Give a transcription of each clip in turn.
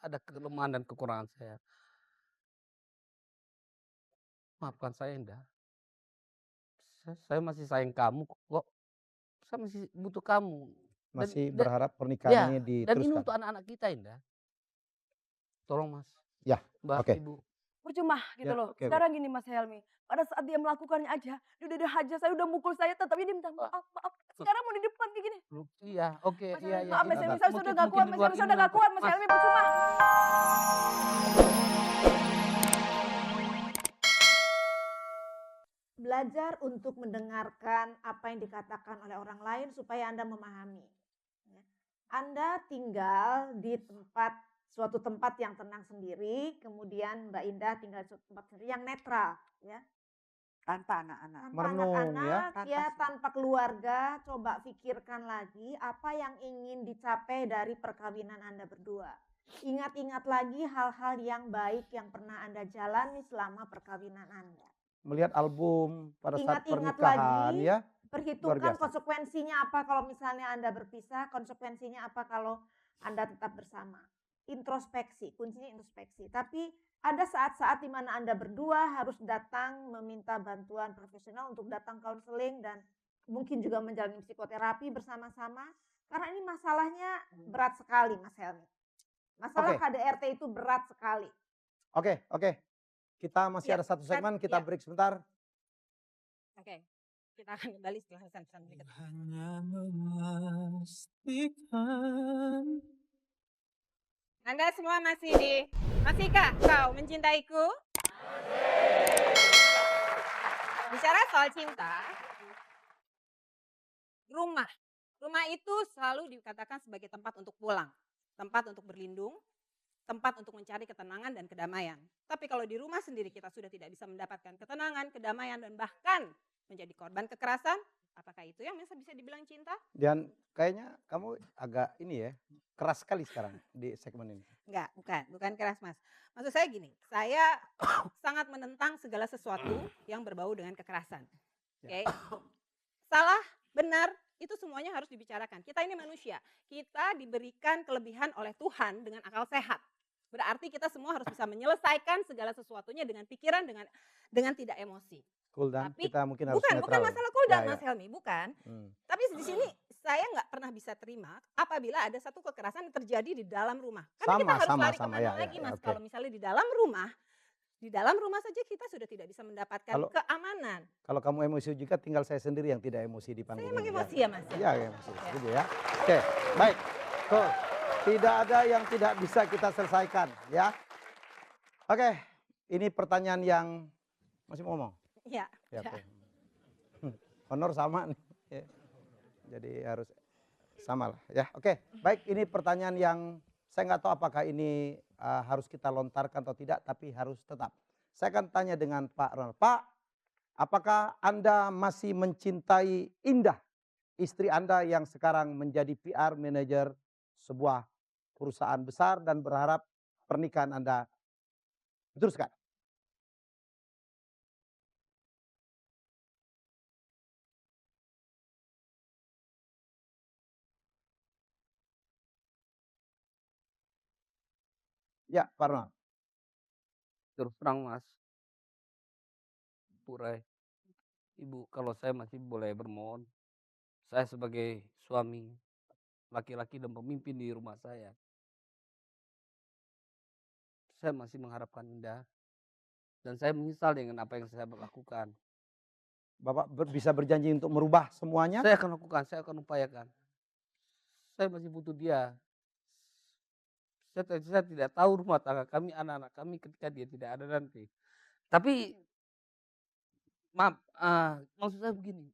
ada kelemahan dan kekurangan saya. Maafkan saya Indah, saya masih sayang kamu kok, saya masih butuh kamu. Masih Dan berharap pernikahan ya, ini dan ini diteruskan? untuk anak-anak kita Indah. Tolong Mas, Ya, Mbak, oke. Ibu. Percuma gitu Ya, loh. oke oke. Sekarang gini Mas Helmi, pada saat dia melakukannya aja, dia udah hajar saya, udah mukul saya, tapi dia minta Oh, maaf, maaf. Sekarang mau di depan kayak gini. iya, oke, Mas iya Helmi, iya, maaf ini Mas Sabar. Helmi, saya sudah mungkin gak mungkin kuat, di Mas luar Helmi, saya ini udah gak nanti, kuat, Mas Mas. Helmi, percuma. Belajar untuk mendengarkan apa yang dikatakan oleh orang lain supaya Anda memahami. Ya. Anda tinggal di suatu tempat yang tenang sendiri, kemudian Mbak Indah tinggal di suatu tempat sendiri yang netral, ya. Tanpa anak-anak. Tanpa Merenung ya. anak-anak, ya tanpa keluarga, coba pikirkan lagi apa yang ingin dicapai dari perkawinan Anda berdua. Ingat-ingat lagi hal-hal yang baik yang pernah Anda jalani selama perkawinan Anda. Melihat album pada saat Ingat-ingat pernikahan lagi, ya, luar perhitungkan biasa. konsekuensinya apa kalau misalnya Anda berpisah, konsekuensinya apa kalau Anda tetap bersama. Introspeksi, kuncinya introspeksi. Tapi ada saat-saat di mana Anda berdua harus datang meminta bantuan profesional untuk datang konseling dan mungkin juga menjalani psikoterapi bersama-sama. Karena ini masalahnya berat sekali Mas Helmi. Masalah Oke. KDRT itu berat sekali. Oke, oke. Kita masih Ya, ada satu segmen, kita ya. break sebentar. Oke, kita akan kembali setelah pesan-pesan berikut. Hanya memastikan. Anda semua masihkah kau mencintaiku? Bicara soal cinta, rumah itu selalu dikatakan sebagai tempat untuk pulang, tempat untuk berlindung, tempat untuk mencari ketenangan dan kedamaian. Tapi kalau di rumah sendiri kita sudah tidak bisa mendapatkan ketenangan, kedamaian, dan bahkan menjadi korban kekerasan, apakah itu yang bisa dibilang cinta? Dan kayaknya kamu agak ini ya, keras sekali sekarang di segmen ini. Enggak, bukan keras Mas. Maksud saya gini, saya sangat menentang segala sesuatu yang berbau dengan kekerasan. Oke. Salah, benar, itu semuanya harus dibicarakan. Kita ini manusia, kita diberikan kelebihan oleh Tuhan dengan akal sehat. Berarti kita semua harus bisa menyelesaikan segala sesuatunya dengan pikiran, dengan tidak emosi. Cool down, Tapi kita mungkin harus bukan netral. masalah cool down Ya, Mas Helmi, bukan. Tapi di sini saya nggak pernah bisa terima apabila ada satu kekerasan yang terjadi di dalam rumah. Karena kita harus lari kemana ya, lagi Mas, oke. kalau misalnya di dalam rumah saja kita sudah tidak bisa mendapatkan keamanan. Kalau kamu emosi juga, tinggal saya sendiri yang tidak emosi di panggung Saya emang ini. emosi ya Mas? Iya, emosi. Gitu ya. Oke, baik. Cool. Tidak ada yang tidak bisa kita selesaikan ya. Oke, ini pertanyaan yang masih mau ngomong. Iya. Ya, oke. Honor sama nih. Ya. Jadi harus sama lah ya. Oke, baik, ini pertanyaan yang saya nggak tahu apakah ini harus kita lontarkan atau tidak, tapi harus tetap. Saya akan tanya dengan Pak Ronald. Pak, apakah Anda masih mencintai Indah, istri Anda yang sekarang menjadi PR manager sebuah perusahaan besar dan berharap pernikahan Anda diteruskan? Ya, Pak Ronald. Terus terang Mas, Bu Rai, Ibu, kalau saya masih boleh bermohon, saya sebagai suami, laki-laki dan pemimpin di rumah saya masih mengharapkan Indah. Dan saya menyesal dengan apa yang saya lakukan. Bapak bisa berjanji untuk merubah semuanya? Saya akan lakukan, saya akan upayakan. Saya masih butuh dia. Saya tidak tahu rumah tangga kami, anak-anak kami ketika dia tidak ada nanti. Tapi maaf, maksud saya begini.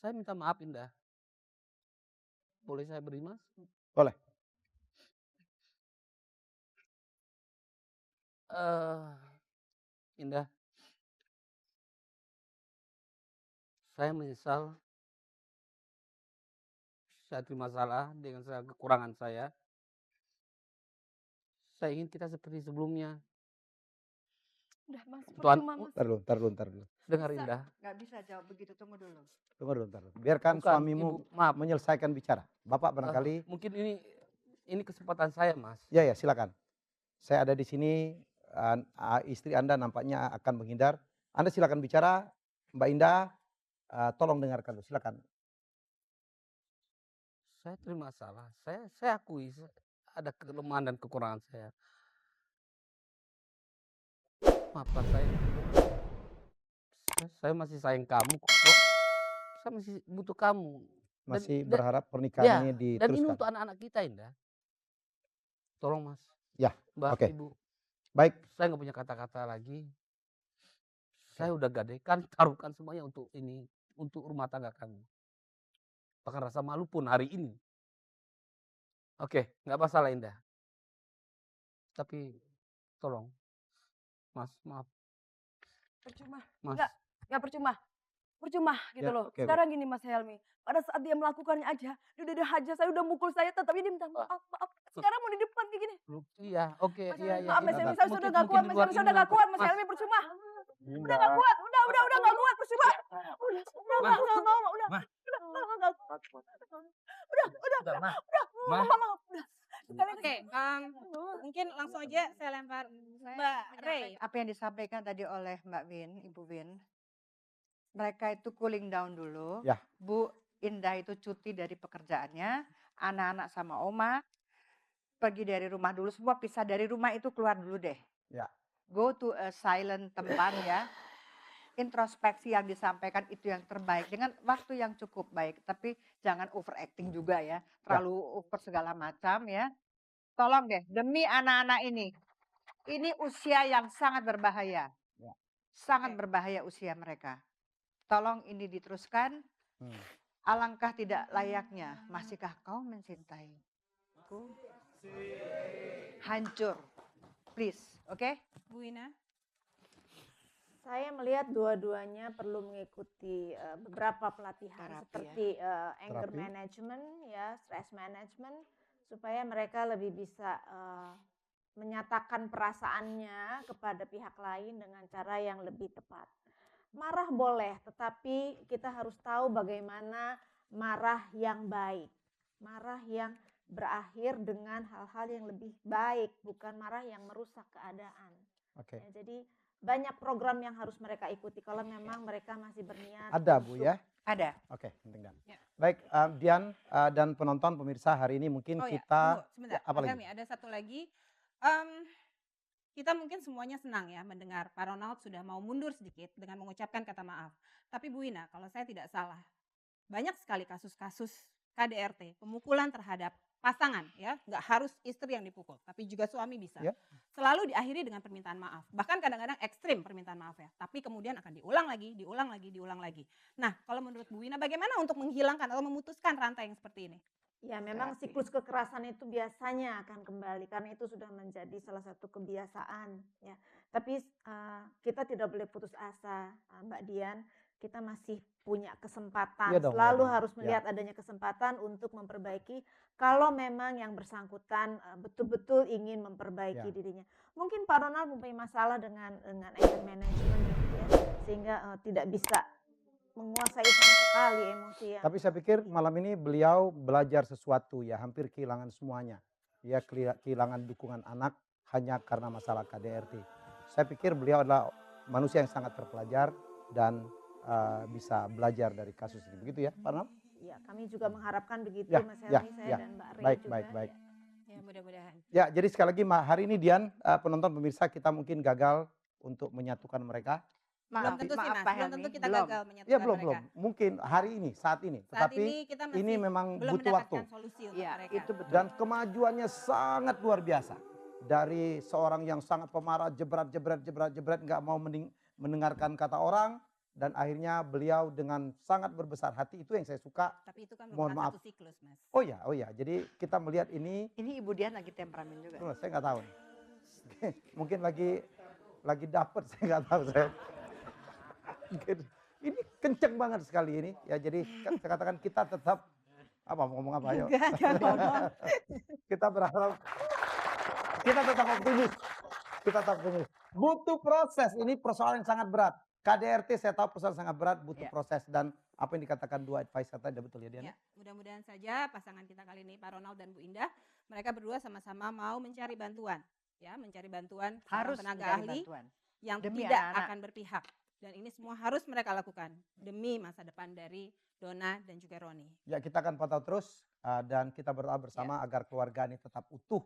Saya minta maaf Indah. Boleh saya beri Mas? Boleh. Indah, saya menyesal saya terima salah dengan segala kekurangan saya. Saya ingin kita seperti sebelumnya. Udah Mas, Tuan, percuma Mas. Ntar dulu. dengar Bisa. Indah. Nggak bisa jawab begitu, tunggu dulu. Ntar dulu. Biarkan Bukan, suamimu Ibu, maaf. menyelesaikan bicara. Bapak barangkali, Mungkin ini kesempatan saya, Mas. ya silakan. Saya ada di sini, istri Anda nampaknya akan menghindar. Anda silakan bicara, Mbak Indah, tolong dengarkan dulu, silakan. Saya terima salah. Saya akui ada kelemahan dan kekurangan saya. Maafkan saya. Saya masih sayang kamu kok. Saya masih butuh kamu. Masih Dan- berharap pernikahan ini Dan ini diteruskan. untuk anak-anak kita, Indah. Tolong, Mas. Ya, Mbak, oke. Ibu. Baik, Saya nggak punya kata-kata lagi. Saya udah gadekan, taruhkan semuanya untuk ini, untuk rumah tangga kami. Bahkan rasa malu pun hari ini. Oke, nggak masalah Indah. Tapi tolong, Mas, maaf, Percuma. Mas. Nggak percuma. Percuma gitu Ya, loh. oke, Sekarang gini Mas Helmi, pada saat dia melakukannya aja, dia udah hajar saya, udah mukul saya, tetapi dia minta maaf. Sekarang mau di depan kayak gini. Iya, oke, Mas iya, Helmi, iya. maaf Mas Indah. Helmi, saya sudah Mungkin- gak kuat, mungkin Mas di luar Helmi, sudah ini gak kuat, Mas Mas. Helmi, percuma. Indah. Udah gak kuat, udah gak kuat, percuma. Udah Mah. udah. Mah. Udah, udah. Sekali Oke, mungkin langsung aja saya lempar Mbak Rey. Apa yang disampaikan tadi oleh Mbak Win, Ibu Win. Mereka itu cooling down dulu. Ya. Bu Indah itu cuti dari pekerjaannya. Anak-anak sama Oma. Pergi dari rumah dulu. Semua pisah dari rumah itu, keluar dulu deh. Ya. Go to a silent tempat ya. Introspeksi yang disampaikan itu yang terbaik. Dengan waktu yang cukup baik. Tapi jangan overacting juga ya. Terlalu over segala macam ya. Tolong deh, demi anak-anak ini. Ini usia yang sangat berbahaya. Ya. Sangat berbahaya usia mereka. Tolong ini diteruskan. Alangkah tidak layaknya. Masihkah kau mencintaiku? Hancur. Please, oke? Bu Ina. Saya melihat dua-duanya perlu mengikuti beberapa pelatihan Terapi, seperti anger Terapi. management, ya, stress management, supaya mereka lebih bisa menyatakan perasaannya kepada pihak lain dengan cara yang lebih tepat. Marah boleh, tetapi kita harus tahu bagaimana marah yang baik, marah yang berakhir dengan hal-hal yang lebih baik, bukan marah yang merusak keadaan. Oke. Ya, jadi banyak program yang harus mereka ikuti kalau memang mereka masih berniat. Ada Bu untuk- ya? Ada. Oke, penting Dan. Ya. Baik, Dian dan penonton pemirsa hari ini mungkin Oh ya, kita tunggu sebentar. apa Mas lagi? Helmi, ada satu lagi. Kita mungkin semuanya senang ya mendengar Pak Ronald sudah mau mundur sedikit dengan mengucapkan kata maaf. Tapi Bu Ina, kalau saya tidak salah, banyak sekali kasus-kasus KDRT, pemukulan terhadap pasangan ya, nggak harus istri yang dipukul, tapi juga suami bisa. Ya. Selalu diakhiri dengan permintaan maaf. Bahkan kadang-kadang ekstrim permintaan maaf ya, tapi kemudian akan diulang lagi, diulang lagi, diulang lagi. Nah, kalau menurut Bu Ina bagaimana untuk menghilangkan atau memutuskan rantai yang seperti ini? Ya, memang Terapi. siklus kekerasan itu biasanya akan kembali karena itu sudah menjadi salah satu kebiasaan ya. Tapi kita tidak boleh putus asa, Mbak Dian. Kita masih punya kesempatan. Iya dong, Selalu iya dong. harus melihat adanya kesempatan untuk memperbaiki kalau memang yang bersangkutan betul-betul ingin memperbaiki Ya. dirinya. Mungkin Pak Ronald mempunyai masalah dengan anger management gitu ya, sehingga tidak bisa menguasai sama sekali emosi ya. Tapi saya pikir malam ini beliau belajar sesuatu ya, hampir kehilangan semuanya. Ya, kehilangan dukungan anak hanya karena masalah KDRT. Saya pikir beliau adalah manusia yang sangat terpelajar dan bisa belajar dari kasus ini. Begitu ya, Pak Ronald? Ya, kami juga mengharapkan begitu Ya, Mas ya, Helmi, saya ya. dan Mbak Rey Baik, juga. baik, baik. Ya mudah-mudahan. Ya, jadi sekali lagi hari ini Dian, penonton pemirsa kita mungkin gagal untuk menyatukan mereka. Belum tentu sih Mas, Pak belum Helmi, tentu kita belum. gagal menyatukan Ya belum, mereka. belum. Mungkin hari ini, saat ini. Saat Tetapi ini kita masih ini memang belum butuh waktu. mendapatkan solusi untuk Iya, mereka. itu betul. Dan kemajuannya sangat luar biasa. Dari seorang yang sangat pemarah, jebret, nggak mau mendengarkan kata orang. Dan akhirnya beliau dengan sangat berbesar hati, itu yang saya suka. Tapi itu kan Mohon merupakan maaf. satu siklus Mas. Oh ya, jadi kita melihat ini, Ini Ibu Dian lagi temperamen juga. saya nggak tahu nih. Mungkin lagi dapet, saya nggak tahu saya. Mungkin ini kenceng banget sekali ini. Ya jadi saya katakan kita tetap, apa mau ngomong apa ayo. Kita berharap, kita tetap optimis. Kita tetap optimis. Butuh proses. Ini persoalan yang sangat berat. KDRT saya tahu persoalan sangat berat, butuh Ya. proses. Dan apa yang dikatakan dua advisor tadi betul ya Diana? Ya, mudah-mudahan saja pasangan kita kali ini Pak Ronald dan Bu Indah, mereka berdua sama-sama mau mencari bantuan, ya, mencari bantuan seorang Harus tenaga mencari ahli bantuan. yang Demi tidak anak-anak. akan berpihak. Dan ini semua harus mereka lakukan demi masa depan dari Donna dan juga Roni. Ya kita akan pantau terus dan kita berdoa bersama agar keluarga ini tetap utuh.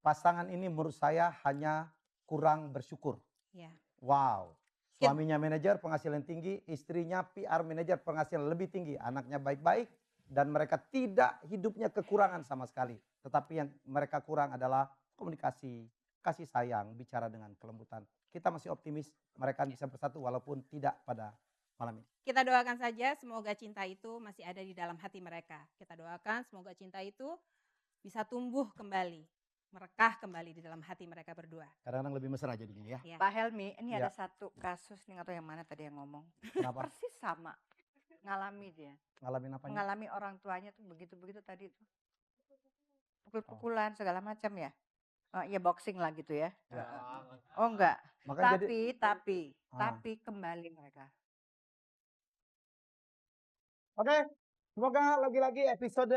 Pasangan ini menurut saya hanya kurang bersyukur. Ya. Wow. Suaminya manajer penghasilan tinggi, istrinya PR manajer penghasilan lebih tinggi, anaknya baik-baik dan mereka tidak hidupnya kekurangan sama sekali. Tetapi yang mereka kurang adalah komunikasi, kasih sayang, bicara dengan kelembutan. Kita masih optimis mereka bisa bersatu walaupun tidak pada malam ini. Kita doakan saja semoga cinta itu masih ada di dalam hati mereka. Kita doakan semoga cinta itu bisa tumbuh kembali, merekah kembali di dalam hati mereka berdua. Kadang-kadang lebih mesra jadinya ya. Ya. Pak Helmi, ini Ya. ada satu kasus nih atau yang mana tadi yang ngomong. Kenapa? Persis sama. Ngalami dia. Ngalamin apanya? Mengalami orang tuanya tuh begitu-begitu tadi tuh. Pukul-pukulan segala macam ya. Ya boxing lah gitu ya. Ya. Oh enggak. Makanya jadi Tapi kembali mereka. Oke, semoga lagi-lagi episode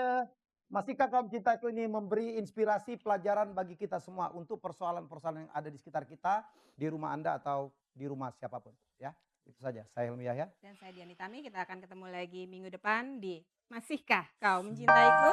Masihkah Kaum Cintaku ini memberi inspirasi pelajaran bagi kita semua untuk persoalan-persoalan yang ada di sekitar kita, di rumah Anda atau di rumah siapapun. Ya, itu saja. Saya Helmi Yahya. Dan saya Diani Tami, kita akan ketemu lagi minggu depan di Masihkah Kau Mencintaiku?